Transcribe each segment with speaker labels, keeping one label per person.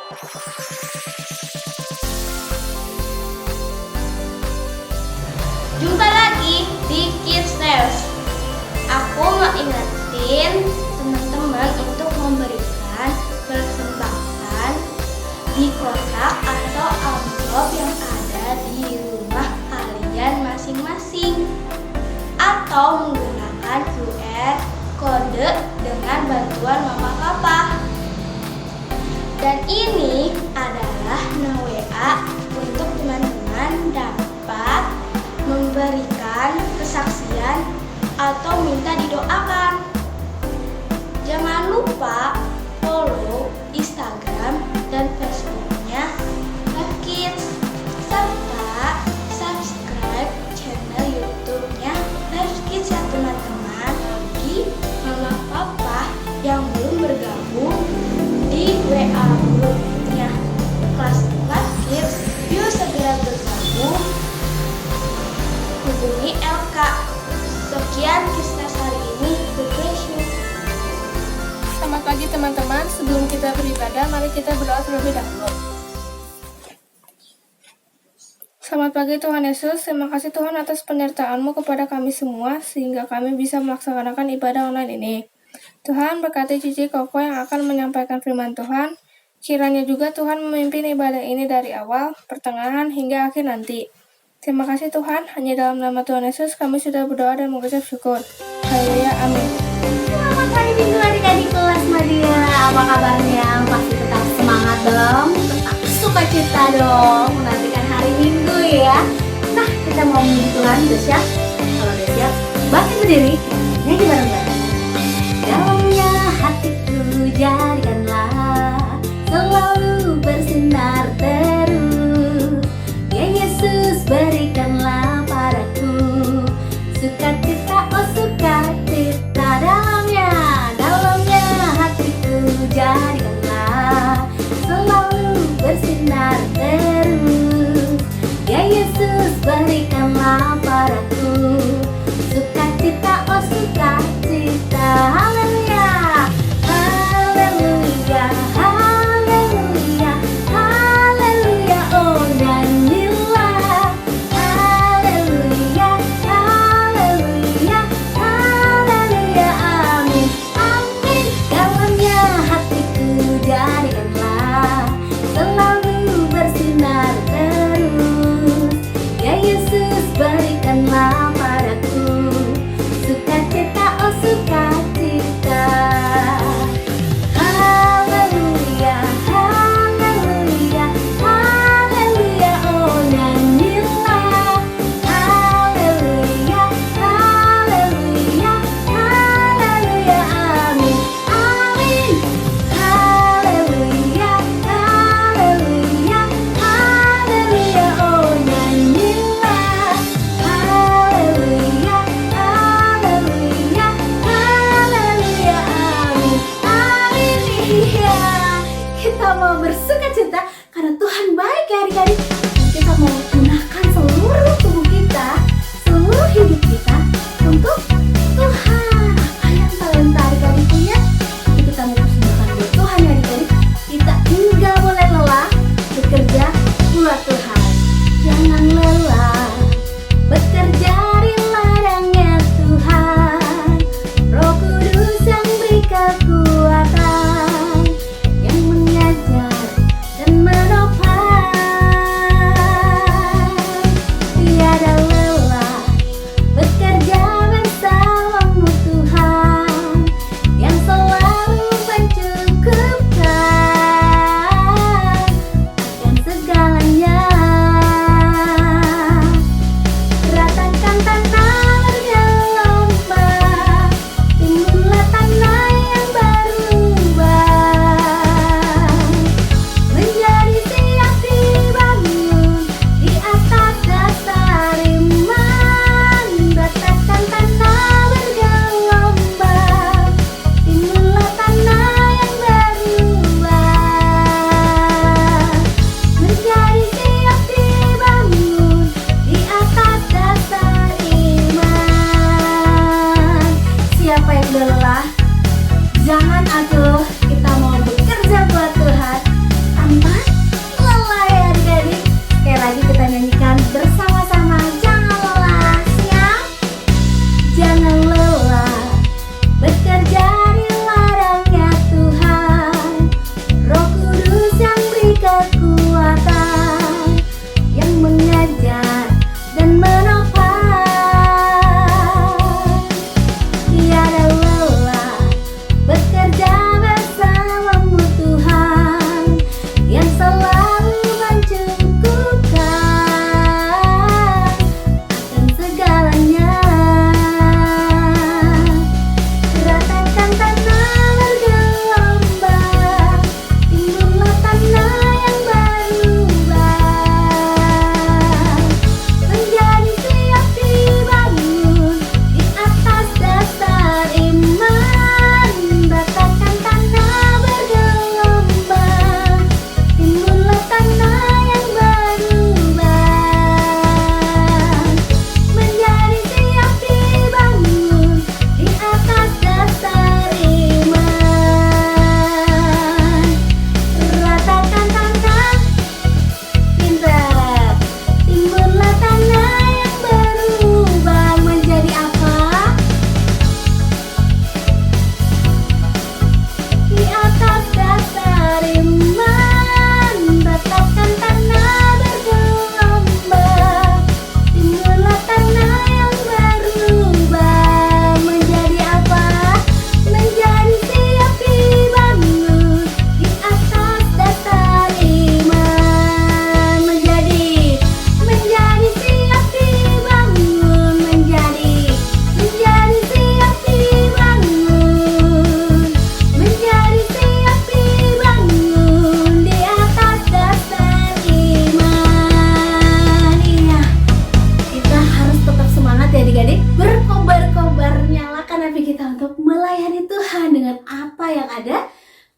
Speaker 1: Jumpa lagi di Kids News. Aku mau ingetin teman-teman untuk memberikan persembahan di kotak atau amplop yang ada di rumah kalian masing-masing, atau menggunakan QR kode dengan bantuan mama papa. Dan ini adalah nomor WA untuk teman-teman dapat memberikan kesaksian atau minta didoakan. Jangan lupa follow Instagram dan Facebooknya Live Kids, serta subscribe channel YouTube-nya Live Kids ya teman-teman. Bagi mama papa yang belum bergabung di WA grupnya kelas Live Kids, yuk segera bergabung. Hubungi LK. Sekian kisah hari ini. God bless you.
Speaker 2: Selamat pagi teman-teman. Sebelum kita beribadah, mari kita berdoa terlebih dahulu. Selamat pagi Tuhan Yesus. Terima kasih Tuhan atas penyertaan-Mu kepada kami semua, sehingga kami bisa melaksanakan ibadah online ini. Tuhan, berkati Cici Koko yang akan menyampaikan firman Tuhan. Kiranya juga Tuhan memimpin ibadah ini dari awal, pertengahan, hingga akhir nanti. Terima kasih Tuhan, hanya dalam nama Tuhan Yesus kami sudah berdoa dan mengucap syukur. Haleluya, amin.
Speaker 3: Selamat hari Minggu adik-adik kelas Madia. Apa kabarnya? Pasti tetap semangat dong, tetap sukacita dong menantikan hari Minggu ya. Nah, kita mau menuju Tuhan, udah siap? Kalau udah siap, bangkit berdiri, nyanyi bareng-bareng. Dalamnya hatiku jadikanlah selalu bersinar terus. Ya Yesus, berikanlah padaku sukacita, oh sukacita dalamnya hatiku jadikanlah selalu bersinar terus. Ya Yesus, berikanlah padaku sukacita, oh sukacita. Haleluya, haleluya, haleluya, haleluya, oh nyanyilah. Haleluya, haleluya, haleluya, amin, amin. Dalamnya hatiku jadikanlah selalu bersinar terus. Ya Yesus, berikanlah padaku sukacita, oh sukacita. Haleluya, haleluya, haleluya, oh nyanyilah. Haleluya, haleluya, haleluya, amin, amin. Haleluya, haleluya, haleluya, oh nyanyilah. Haleluya, haleluya, haleluya, amin, amin. Iya, kita mau bersukacita karena Tuhan baik ya adik-adik. Kita mau gunakan seluruh tubuh kita, seluruh hidup kita untuk Tuhan. Apa yang talenta adik-adik punya, itu kita mau persembahkan buat Tuhan ya adik-adik. Kita enggak boleh lelah bekerja buat Tuhan. Jangan lelah bekerja di ladangnya Tuhan. Roh Kudus yang beri kekuatan, yang mengajar dan menopang. Tiada lelah bekerja bersamamu Tuhan.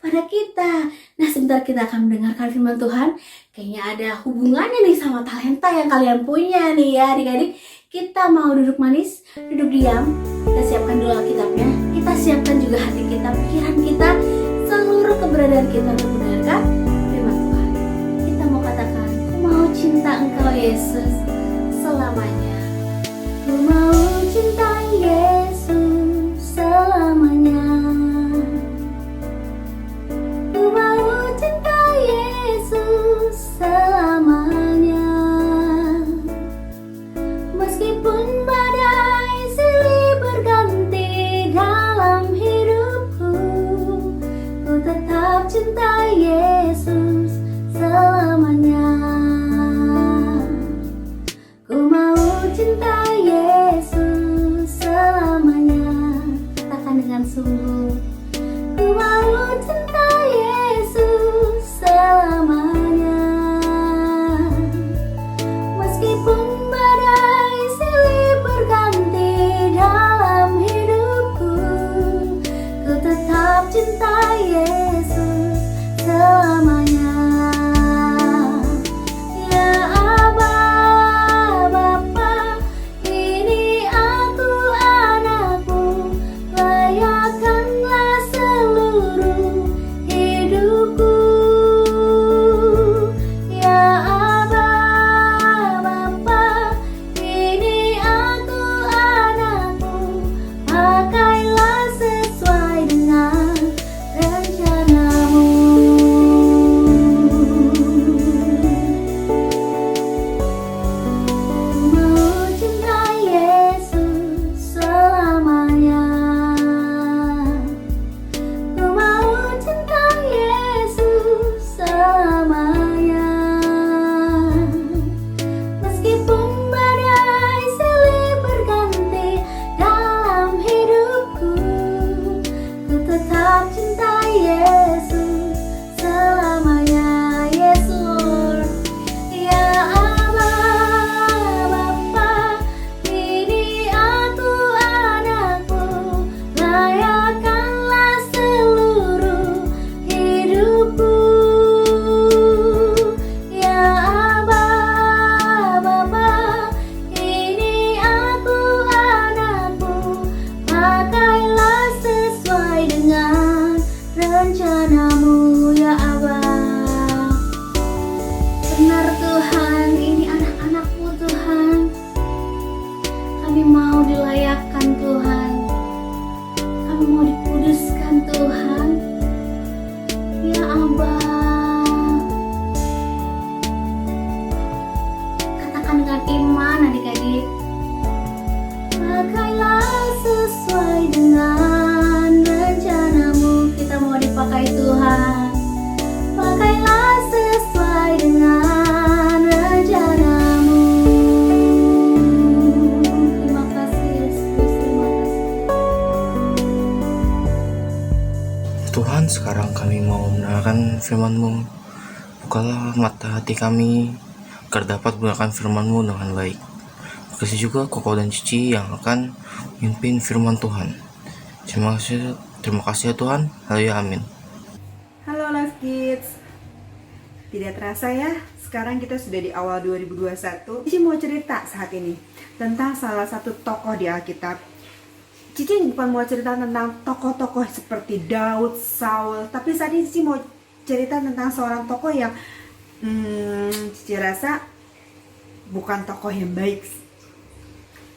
Speaker 3: kepada kita. Nah, sebentar kita akan mendengarkan firman Tuhan. Kayaknya ada hubungannya nih sama talenta yang kalian punya nih ya adik-adik. Kita mau duduk manis, duduk diam. Kita siapkan dulu Alkitabnya. Kita siapkan juga hati kita, pikiran kita, seluruh keberadaan kita untuk mendengarkan firman Tuhan. Kita mau katakan, ku mau cinta Engkau Yesus selamanya. Ku mau cinta Yesus selamanya. Ku mau cinta Yesus selamanya. Meskipun badai silih berganti dalam hidupku, ku tetap cinta Yesus selamanya. Ku mau cinta Yesus selamanya. Katakan dengan sungguh. Ku mau cinta Yesus selamanya. Meskipun badai silih berganti dalam hidupku, ku tetap cinta Yesus selamanya. Ya Aba, Bapa, ini aku anakmu, layakkanlah seluruh hidupku. Ya Aba, Bapa, ini aku anakmu, pakailah sesuai dengan rencanamu. Ku mau cinta Yesus selamanya. Ku mau cinta Yesus selamanya. Meskipun badai silih berganti dalam hidupku, ku tetap cinta Yesus selamanya. Yes Lord. Ya Aba, Bapa, ini aku anakmu, layakkanlah seluruh hidupku. Ya Aba, Bapa, ini aku anakmu, pakailah sesuai dengan rencanamu. Ya Aba, benar Tuhan, ini anak-anakmu Tuhan. Kami mau dilayakkan Tuhan. Kami mau dikuduskan Tuhan. Ya Aba, katakan dengan iman adik-adik. Pakailah sesuai dengan rencanamu. Kita mau dipakai Tuhan. Pakailah sesuai dengan rencanamu. Terima kasih Yesus, terima kasih.
Speaker 4: Tuhan, sekarang kami mau mendengarkan firman-Mu. Bukalah mata hati kami agar dapat menggunakan firman-Mu dengan baik. Terima kasih juga Koko dan Cici yang akan memimpin firman Tuhan. Terima kasih ya Tuhan. Haleluya, amin.
Speaker 5: Halo Life Kids. Tidak terasa ya, sekarang kita sudah di awal 2021. Cici mau cerita saat ini tentang salah satu tokoh di Alkitab. Cici bukan mau cerita tentang tokoh-tokoh seperti Daud, Saul, tapi saat ini Cici mau cerita tentang seorang tokoh yang Cici rasa bukan tokoh yang baik.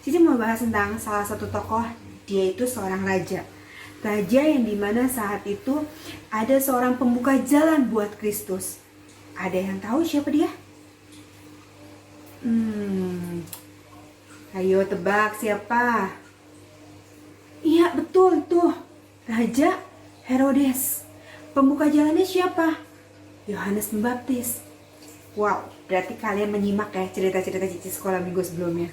Speaker 5: Cici mau bahas tentang salah satu tokoh, dia itu seorang raja. Raja yang dimana saat itu ada seorang pembuka jalan buat Kristus. Ada yang tahu siapa dia? Ayo tebak siapa? Iya betul tuh, Raja Herodes. Pembuka jalannya siapa? Yohanes Pembaptis. Wow, berarti kalian menyimak ya cerita-cerita Cici sekolah minggu sebelumnya.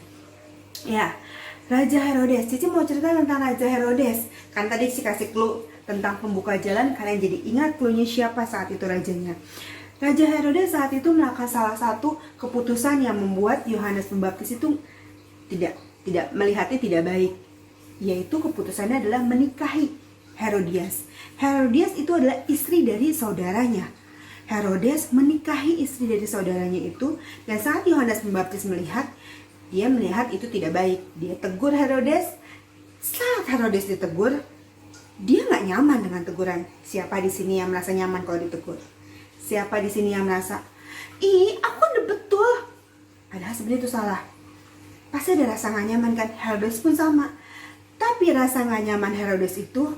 Speaker 5: Ya, Raja Herodes. Cici mau cerita tentang Raja Herodes. Kan tadi Cici kasih clue tentang pembuka jalan, kalian jadi ingat clue-nya siapa saat itu rajanya. Raja Herodes saat itu melakukan salah satu keputusan yang membuat Yohanes Pembaptis itu tidak melihatnya tidak baik, yaitu keputusannya adalah menikahi Herodias. Herodias itu adalah istri dari saudaranya. Herodes menikahi istri dari saudaranya itu, dan saat Yohanes Pembaptis melihat, dia melihat itu tidak baik. Dia tegur Herodes. Saat Herodes ditegur, dia nggak nyaman dengan teguran. Siapa di sini yang merasa nyaman kalau ditegur? Siapa di sini yang merasa, ih aku udah betul? Padahal sebenarnya itu salah. Pasti ada rasa nggak nyaman kan? Herodes pun sama. Tapi rasa nggak nyaman Herodes itu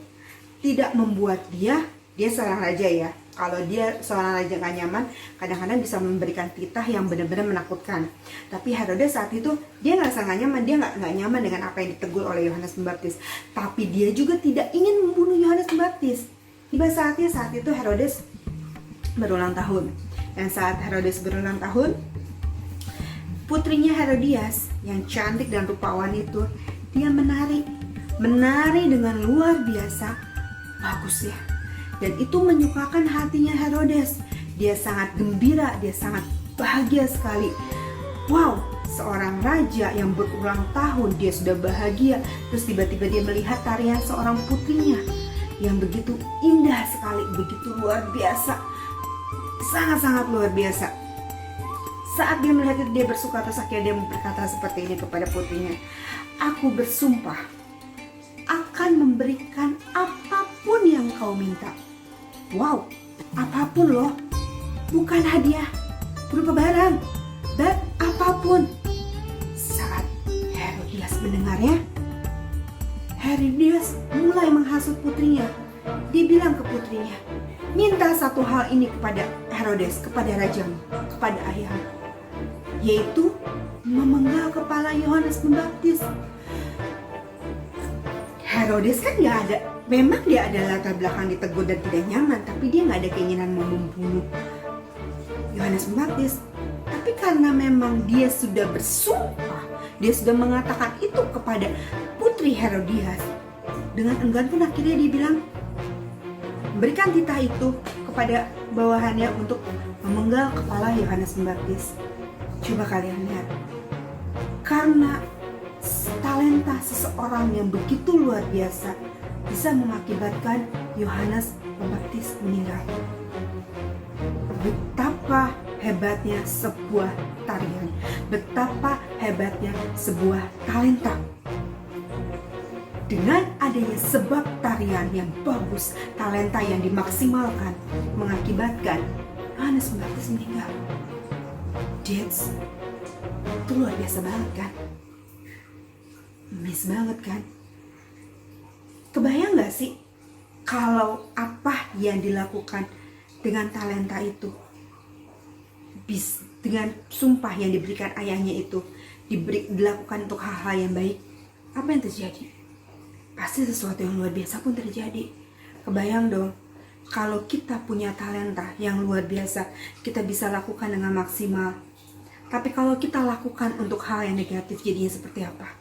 Speaker 5: tidak membuat dia seorang raja ya. Kalau dia seorang raja nggak nyaman, kadang-kadang bisa memberikan titah yang benar-benar menakutkan. Tapi Herodes saat itu dia ngerasa nggak nyaman, dia nggak nyaman dengan apa yang ditegur oleh Yohanes Pembaptis. Tapi dia juga tidak ingin membunuh Yohanes Pembaptis. Tiba saat itu Herodes berulang tahun. Dan saat Herodes berulang tahun, putrinya Herodias yang cantik dan rupawan itu, dia menari dengan luar biasa bagus ya. Dan itu menyukakan hatinya Herodes. Dia sangat gembira, dia sangat bahagia sekali. Wow, seorang raja yang berulang tahun dia sudah bahagia. Terus tiba-tiba dia melihat tarian seorang putrinya yang begitu indah sekali, begitu luar biasa. Sangat-sangat luar biasa. Saat dia melihat itu dia bersuka, terus akhirnya dia berkata seperti ini kepada putrinya, aku bersumpah akan memberikan apapun yang kau minta. Wow, apapun loh, bukan hadiah berupa barang, dan apapun. Saat Herodias mendengarnya, Herodias mulai menghasut putrinya. Dia bilang ke putrinya, minta satu hal ini kepada Herodes, kepada rajamu, kepada ayahmu, yaitu memenggal kepala Yohanes Pembaptis. Herodes kan nggak ada, memang dia ada latar belakang ditegur dan tidak nyaman, tapi dia nggak ada keinginan mau membunuh Yohanes Pembaptis. Tapi karena memang dia sudah bersumpah, dia sudah mengatakan itu kepada putri Herodias, dengan enggan pun akhirnya dia bilang, berikan titah itu kepada bawahannya untuk memenggal kepala Yohanes Pembaptis. Coba kalian lihat, karena talenta seseorang yang begitu luar biasa bisa mengakibatkan Yohanes Pembaptis meninggal. Betapa hebatnya sebuah tarian, betapa hebatnya sebuah talenta. Dengan adanya sebab tarian yang bagus, talenta yang dimaksimalkan, mengakibatkan Yohanes Pembaptis meninggal. That's, itu luar biasa banget kan? Miss banget kan? Kebayang gak sih kalau apa yang dilakukan dengan talenta itu, dengan sumpah yang diberikan ayahnya itu, dilakukan untuk hal-hal yang baik, apa yang terjadi? Pasti sesuatu yang luar biasa pun terjadi. Kebayang dong, kalau kita punya talenta yang luar biasa, kita bisa lakukan dengan maksimal. Tapi kalau kita lakukan untuk hal yang negatif, jadinya seperti apa?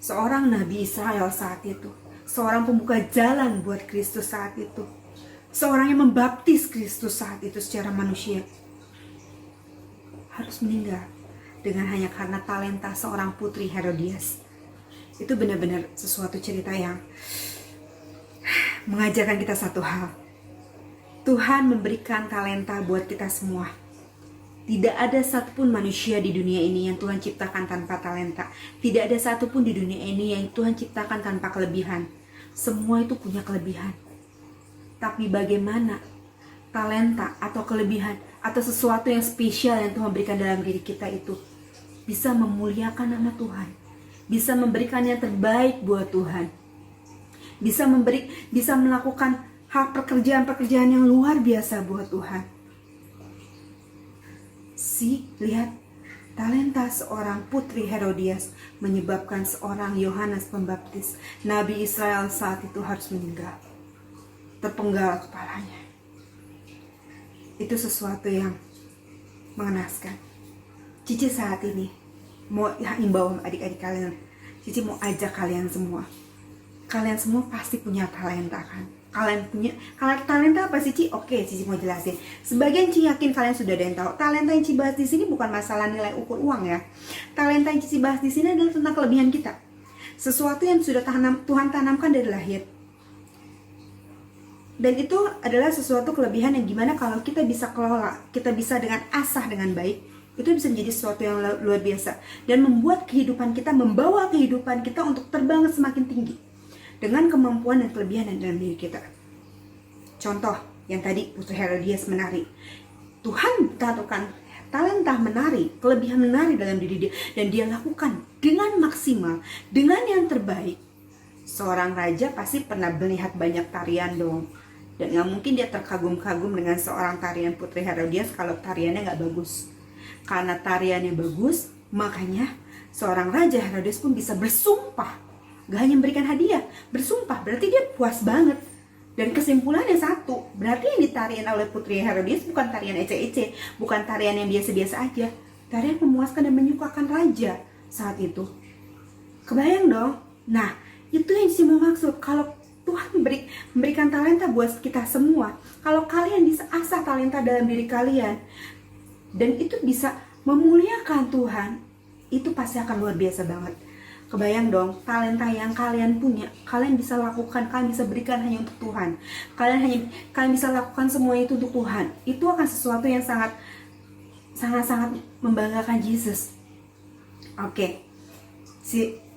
Speaker 5: Seorang Nabi Israel saat itu, seorang pembuka jalan buat Kristus saat itu, seorang yang membaptis Kristus saat itu secara manusia, harus meninggal dengan hanya karena talenta seorang putri Herodias. Itu benar-benar sesuatu cerita yang mengajarkan kita satu hal. Tuhan memberikan talenta buat kita semua. Tidak ada satupun manusia di dunia ini yang Tuhan ciptakan tanpa talenta. Tidak ada satupun di dunia ini yang Tuhan ciptakan tanpa kelebihan. Semua itu punya kelebihan. Tapi bagaimana talenta atau kelebihan atau sesuatu yang spesial yang Tuhan berikan dalam diri kita itu bisa memuliakan nama Tuhan, bisa memberikan yang terbaik buat Tuhan, bisa melakukan hal pekerjaan-pekerjaan yang luar biasa buat Tuhan. Lihat, talenta seorang putri Herodias menyebabkan seorang Yohanes Pembaptis, Nabi Israel saat itu harus meninggal, terpenggal kepalanya. Itu sesuatu yang mengenaskan. Cici saat ini mau himbau adik-adik kalian, Cici mau ajak kalian semua pasti punya talenta kan? Kalian talenta apa sih, Ci? Oke, Cici mau jelasin. Sebagian Cici yakin kalian sudah ada yang tahu. Talenta yang Cici bahas di sini bukan masalah nilai ukur uang ya. Talenta yang Cici bahas di sini adalah tentang kelebihan kita. Sesuatu yang sudah Tuhan tanamkan dari lahir. Dan itu adalah sesuatu kelebihan yang gimana kalau kita bisa kelola, kita bisa dengan asah dengan baik, itu bisa menjadi sesuatu yang luar biasa dan membuat kehidupan kita, membawa kehidupan kita untuk terbang semakin tinggi dengan kemampuan dan kelebihan yang dalam diri kita. Contoh yang tadi Putri Herodias menari, Tuhan taruhkan talenta menari, kelebihan menari dalam diri dia, dan dia lakukan dengan maksimal, dengan yang terbaik. Seorang raja pasti pernah melihat banyak tarian dong, dan gak mungkin dia terkagum-kagum dengan seorang tarian Putri Herodias kalau tariannya gak bagus. Karena tariannya bagus, makanya seorang raja Herodias pun bisa bersumpah, gak hanya memberikan hadiah, bersumpah, berarti dia puas banget. Dan kesimpulannya satu, berarti yang ditarian oleh Putri Herodias bukan tarian ece-ece, bukan tarian yang biasa-biasa aja, tarian memuaskan dan menyukakan raja saat itu. Kebayang dong? Nah, itu yang Cici mau maksud. Kalau Tuhan memberikan talenta buat kita semua, kalau kalian bisa asah talenta dalam diri kalian, dan itu bisa memuliakan Tuhan, itu pasti akan luar biasa banget. Kebayang dong, talenta yang kalian punya, kalian bisa lakukan, kalian bisa berikan hanya untuk Tuhan. Kalian bisa lakukan semua itu untuk Tuhan. Itu akan sesuatu yang sangat membanggakan Yesus. Oke.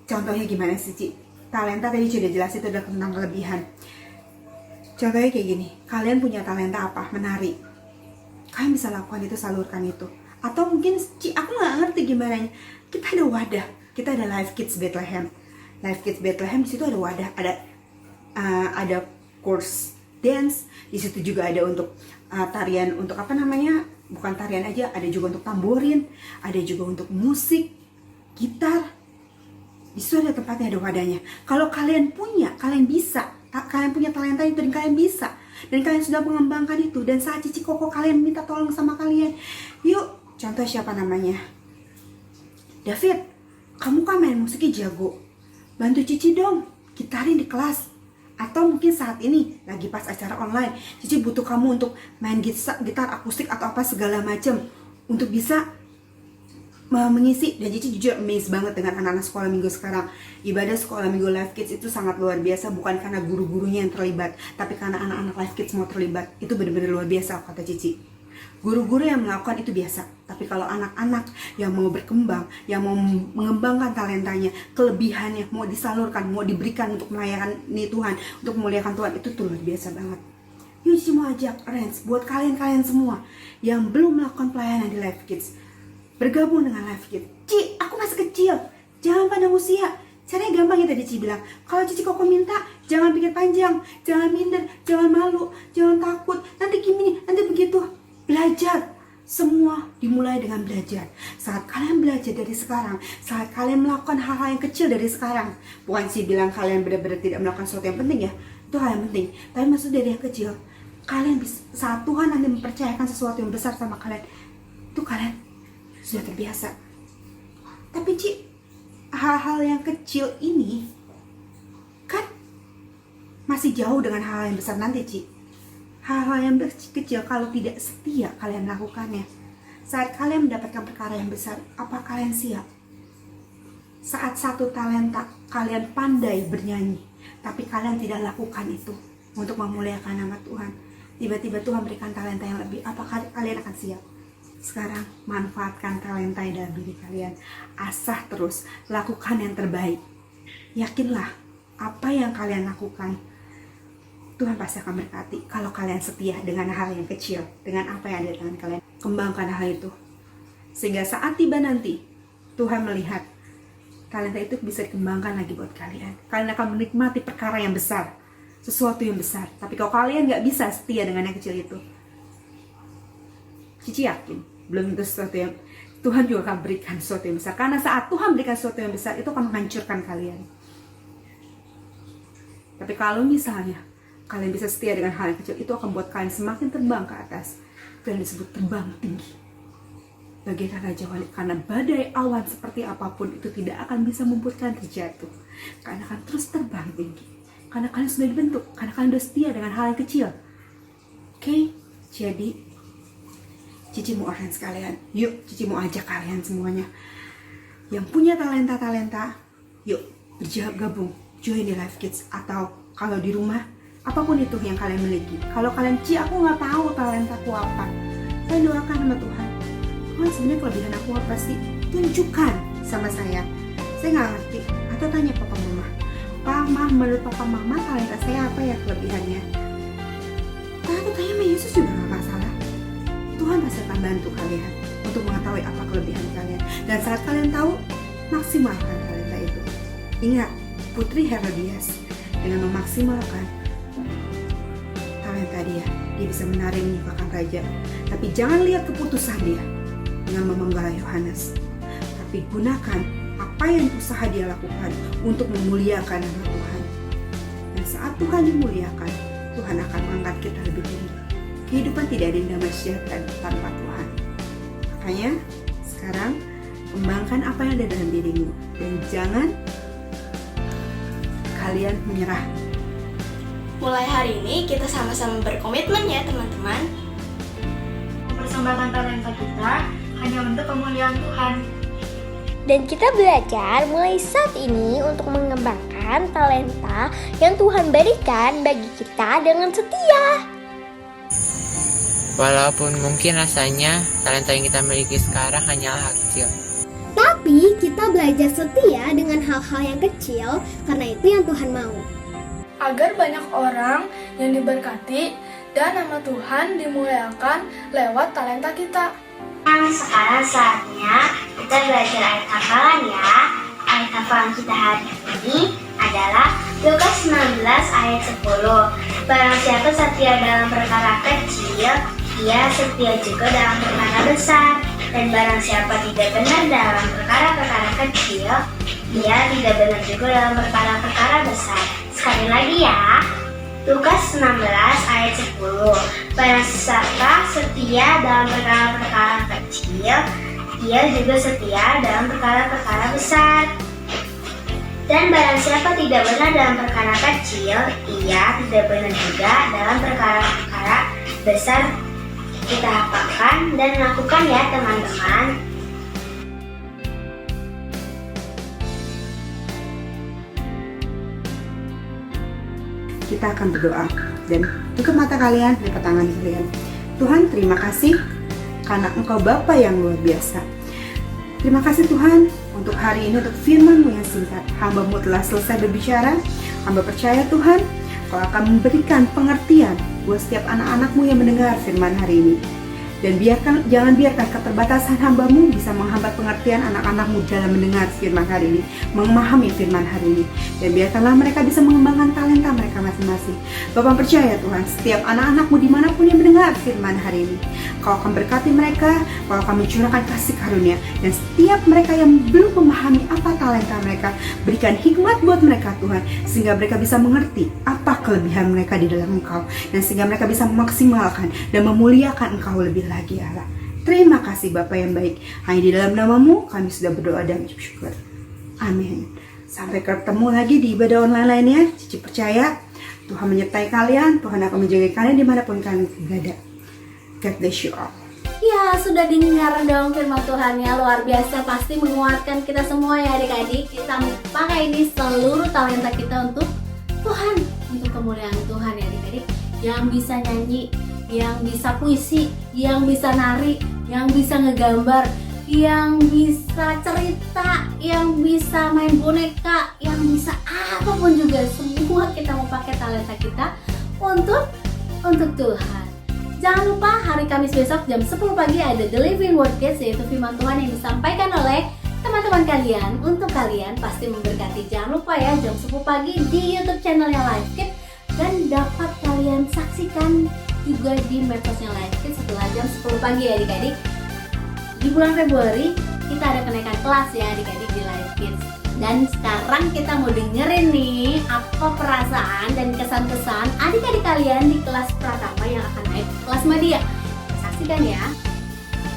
Speaker 5: Contohnya gimana sih, Ci? Talenta tadi sudah jelas, itu adalah tentang kelebihan. Contohnya kayak gini, kalian punya talenta apa? Menari. Kalian bisa lakukan itu, salurkan itu. Atau mungkin, aku nggak ngerti gimana. Kita ada wadah, kita ada Life Kids Bethlehem. Life Kids Bethlehem, di situ ada wadah, ada course dance, di situ juga ada untuk tarian, untuk apa namanya? Bukan tarian aja, ada juga untuk tamborin, ada juga untuk musik, gitar. Di situ ada tempatnya, ada wadahnya. Kalau kalian punya, kalian bisa. Kalian punya talenta itu dan kalian bisa. Dan kalian sudah mengembangkan itu. Dan saat Cici Koko kalian minta tolong sama kalian, yuk, contoh siapa namanya? David, kamu kan main musiknya jago. Bantu Cici dong, gitarin di kelas. Atau mungkin saat ini, lagi pas acara online, Cici butuh kamu untuk main gitar akustik atau apa segala macam. Untuk bisa mengisi. Dan Cici jujur amazed banget dengan anak-anak sekolah minggu sekarang. Ibadah sekolah minggu Life Kids itu sangat luar biasa. Bukan karena guru-gurunya yang terlibat, tapi karena anak-anak Life Kids mau terlibat. Itu benar-benar luar biasa, kata Cici. Guru-guru yang melakukan itu biasa. Tapi kalau anak-anak yang mau berkembang, yang mau mengembangkan talentanya, kelebihannya, mau disalurkan, mau diberikan untuk melayani Tuhan, untuk memuliakan Tuhan, itu tuh luar biasa banget. Yuk, Cici mau ajak Rens, buat kalian-kalian semua yang belum melakukan pelayanan di Life Kids, bergabung dengan Life Kids. Ci, aku masih kecil, jangan pandang usia. Caranya gampang ya, tadi Cici bilang. Kalau Cici Koko minta, jangan pikir panjang, jangan minder, jangan malu, jangan takut. Nanti gini, nanti begitu. Belajar. Semua dimulai dengan belajar. Saat kalian belajar dari sekarang, saat kalian melakukan hal-hal yang kecil dari sekarang, bukan sih bilang kalian benar-benar tidak melakukan sesuatu yang penting ya, itu hal yang penting. Tapi maksud dari yang kecil, kalian bisa, saat Tuhan nanti mempercayakan sesuatu yang besar sama kalian, itu kalian sudah terbiasa. Tapi Ci, hal-hal yang kecil ini kan masih jauh dengan hal-hal yang besar nanti, Ci. Hal-hal yang kecil kalau tidak setia kalian lakukannya, saat kalian mendapatkan perkara yang besar, apa kalian siap? Saat satu talenta kalian pandai bernyanyi, tapi kalian tidak lakukan itu untuk memuliakan nama Tuhan, tiba-tiba Tuhan berikan talenta yang lebih, apakah kalian akan siap? Sekarang manfaatkan talenta dalam diri kalian, asah terus, lakukan yang terbaik. Yakinlah apa yang kalian lakukan, Tuhan pasti akan berkati kalau kalian setia dengan hal yang kecil, dengan apa yang ada di tangan kalian. Kembangkan hal itu, sehingga saat tiba nanti Tuhan melihat talenta itu bisa dikembangkan lagi buat kalian. Kalian akan menikmati perkara yang besar, sesuatu yang besar. Tapi kalau kalian gak bisa setia dengan yang kecil itu, Cici yakin belum tentu sesuatu yang Tuhan juga akan berikan sesuatu yang besar. Karena saat Tuhan berikan sesuatu yang besar, itu akan menghancurkan kalian. Tapi kalau misalnya kalian bisa setia dengan hal yang kecil, itu akan buat kalian semakin terbang ke atas. Itu yang disebut terbang tinggi. Bagaikan Raja Walid, karena badai awan seperti apapun itu tidak akan bisa membuat kalian terjatuh. Karena akan terus terbang tinggi. Karena kalian sudah dibentuk, karena kalian sudah setia dengan hal yang kecil. Oke? Jadi Cici mau orang sekalian, yuk Cici mau ajak kalian semuanya yang punya talenta-talenta, yuk bergabung, join di Life Kids. Atau kalau di rumah, apapun itu yang kalian miliki. Kalau kalian, aku nggak tahu talentaku apa, saya doakan sama Tuhan, Tuhan sebenarnya kelebihan aku apa sih? Tunjukkan sama saya nggak ngerti. Atau tanya papa mama, menurut papa mama talenta saya apa ya kelebihannya? Atau tanya sama Yesus juga nggak masalah. Tuhan pasti akan bantu kalian untuk mengetahui apa kelebihan kalian. Dan saat kalian tahu, maksimalkan talenta itu. Ingat, Putri Herodias dengan memaksimalkan talenta dia bisa menarik menyimpulkan raja. Tapi jangan lihat keputusan dia dengan memenggala Yohanes, tapi gunakan apa yang usaha dia lakukan untuk memuliakan nama Tuhan. Dan saat Tuhan dimuliakan, Tuhan akan mengangkat kita lebih tinggi. Kehidupan tidak ada yang damai sejahtera tanpa Tuhan. Makanya sekarang kembangkan apa yang ada dalam dirimu dan jangan kalian menyerah.
Speaker 1: Mulai hari ini kita sama-sama berkomitmen ya teman-teman.
Speaker 6: Mempersembahkan talenta kita hanya untuk kemuliaan Tuhan.
Speaker 7: Dan kita belajar mulai saat ini untuk mengembangkan talenta yang Tuhan berikan bagi kita dengan setia.
Speaker 8: Walaupun mungkin rasanya talenta yang kita miliki sekarang hanyalah kecil.
Speaker 7: Tapi kita belajar setia dengan hal-hal yang kecil karena itu yang Tuhan mau.
Speaker 2: Agar banyak orang yang diberkati dan nama Tuhan dimuliakan lewat talenta kita.
Speaker 9: Sekarang saatnya kita belajar ayat hafalan ya. Ayat hafalan kita hari ini adalah Lukas 19 ayat 10. Barang siapa setia dalam perkara kecil, ia setia juga dalam perkara besar. Dan barang siapa tidak benar dalam perkara-perkara kecil, ia tidak benar juga dalam perkara-perkara besar. Sekali lagi ya, Lukas 16 ayat 10. Barang siapa setia dalam perkara-perkara kecil, ia juga setia dalam perkara-perkara besar. Dan barang siapa tidak benar dalam perkara kecil, ia tidak benar juga dalam perkara-perkara besar. Kita hafalkan dan lakukan ya teman-teman.
Speaker 5: Kita akan berdoa dan tutup mata kalian, lipat tangan kalian. Tuhan, terima kasih karena Engkau Bapa yang luar biasa. Terima kasih Tuhan untuk hari ini, untuk firman-Mu yang singkat. Hamba-Mu telah selesai berbicara. Hamba percaya Tuhan, Kau akan memberikan pengertian buat setiap anak-anak-Mu yang mendengar firman hari ini. Dan jangan biarkan keterbatasan hamba-Mu bisa menghambat pengertian anak-anak-Mu dalam mendengar firman hari ini, memahami firman hari ini. Dan biarkanlah mereka bisa mengembangkan talenta mereka masing-masing. Bapak percaya Tuhan, setiap anak-anak-Mu dimanapun yang mendengar firman hari ini, Kau akan berkati mereka, Kau akan mencurahkan kasih karunia. Dan setiap mereka yang belum memahami apa talenta mereka, berikan hikmat buat mereka Tuhan, sehingga mereka bisa mengerti apa kelebihan mereka di dalam Engkau. Dan sehingga mereka bisa memaksimalkan dan memuliakan Engkau lebih lagi Allah. Terima kasih Bapa yang baik. Hanya di dalam nama-Mu kami sudah berdoa dan mengucap syukur. Amin. Sampai ketemu lagi di ibadah online lainnya. Cici percaya Tuhan menyertai kalian. Tuhan akan menjaga kalian dimanapun kalian berada. God bless you all.
Speaker 3: Ya, sudah dengar dong firman Tuhan ya, luar biasa, pasti menguatkan kita semua ya adik-adik. Kita pakai ini seluruh talenta kita untuk Tuhan, untuk kemuliaan Tuhan ya adik-adik. Yang bisa nyanyi, yang bisa puisi, yang bisa nari, yang bisa ngegambar, yang bisa cerita, yang bisa main boneka, yang bisa apapun juga, semua kita mau pakai talenta kita untuk Tuhan. Jangan lupa hari Kamis besok jam 10 pagi ada The Living Word Kids, yaitu firman Tuhan yang disampaikan oleh teman-teman kalian untuk kalian, pasti memberkati. Jangan lupa ya jam 10 pagi di YouTube channelnya Life Kids, dan dapat kalian saksikan juga di medsosnya Life Kids setelah jam 10 pagi ya adik-adik. Di bulan Februari kita ada kenaikan kelas ya adik-adik di Life Kids. Dan sekarang kita mau dengerin nih apa perasaan dan kesan-kesan adik-adik kalian di kelas Pratama yang akan naik kelas Media. Kita saksikan ya.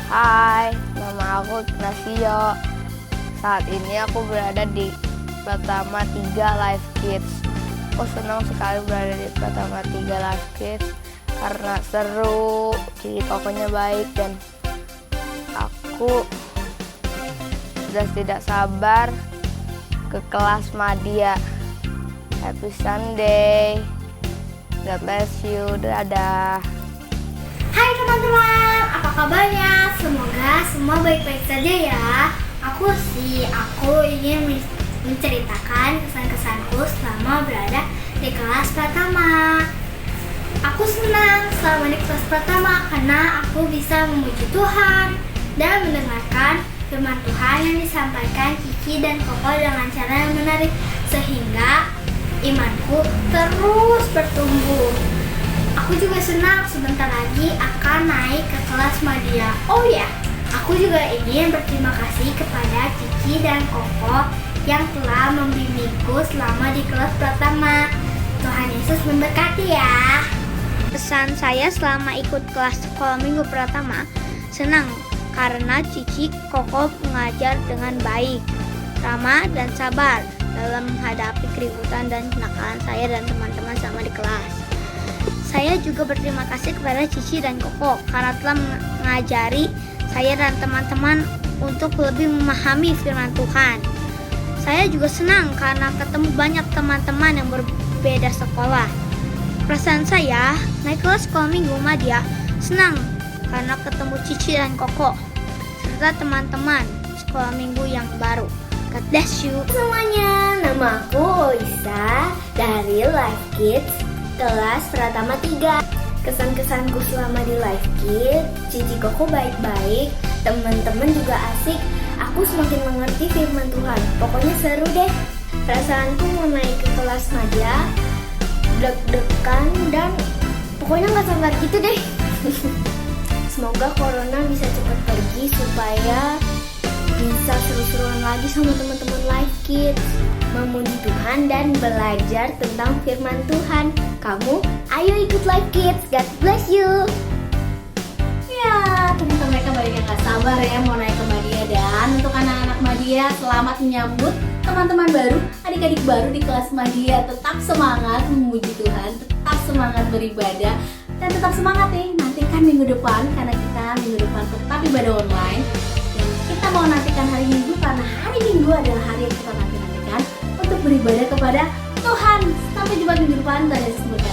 Speaker 10: Hai, nama aku Ignacio. Saat ini aku berada di Pratama 3 Life Kids. Aku senang sekali berada di Pratama 3 Life Kids karena seru, jadi pokoknya baik, dan aku sudah tidak sabar ke kelas Madya. Happy Sunday. God bless you. Dadah.
Speaker 7: Hai teman-teman, apa kabarnya? Semoga semua baik-baik saja ya. Aku ingin menceritakan kesan-kesanku selama berada di kelas pertama. Aku senang selama di kelas pertama karena aku bisa memuji Tuhan dan mendengarkan firman Tuhan yang disampaikan Cici dan Koko dengan cara yang menarik, sehingga imanku terus bertumbuh. Aku juga senang sebentar lagi akan naik ke kelas Madya. Oh ya, aku juga ingin berterima kasih kepada Cici dan Koko yang telah membimbingku selama di kelas pertama. Tuhan Yesus memberkati ya. Pesan saya selama ikut kelas sekolah minggu pertama, senang karena Cici Koko mengajar dengan baik, ramah dan sabar dalam menghadapi keributan dan kenakalan saya dan teman-teman sama di kelas. Saya juga berterima kasih kepada Cici dan Koko karena telah mengajari saya dan teman-teman untuk lebih memahami firman Tuhan. Saya juga senang karena ketemu banyak teman-teman yang berbeda sekolah. Perasaan saya naik kelas sekolah minggu Madya senang karena ketemu Cici dan Koko serta teman-teman sekolah minggu yang baru. God bless you
Speaker 11: semuanya, nama aku Oisa dari Life Kids kelas pertama 3. Kesan-kesanku selama di Life Kids, Cici Koko baik-baik, teman-teman juga asik. Aku semakin mengerti firman Tuhan. Pokoknya seru deh. Perasaanku mau naik ke kelas Madya, deg-degan dan pokoknya nggak sabar gitu deh. Semoga corona bisa cepat pergi supaya bisa seru-seruan lagi sama teman-teman Life Kids, memuji Tuhan dan belajar tentang firman Tuhan. Kamu ayo ikut Life Kids. God bless you.
Speaker 3: Ya, ternyata mereka banyak yang gak sabar ya mau naik ke Madya. Dan untuk anak-anak Madya, selamat menyambut teman-teman baru, adik-adik baru di kelas Madya. Tetap semangat memuji Tuhan, tetap semangat beribadah, dan tetap semangat nih nantikan minggu depan, karena kita minggu depan tetap ibadah online. Dan kita mau nantikan hari Minggu karena hari Minggu adalah hari yang kita nantikan untuk beribadah kepada Tuhan. Sampai jumpa minggu depan. Tuhan Yesus memberkati.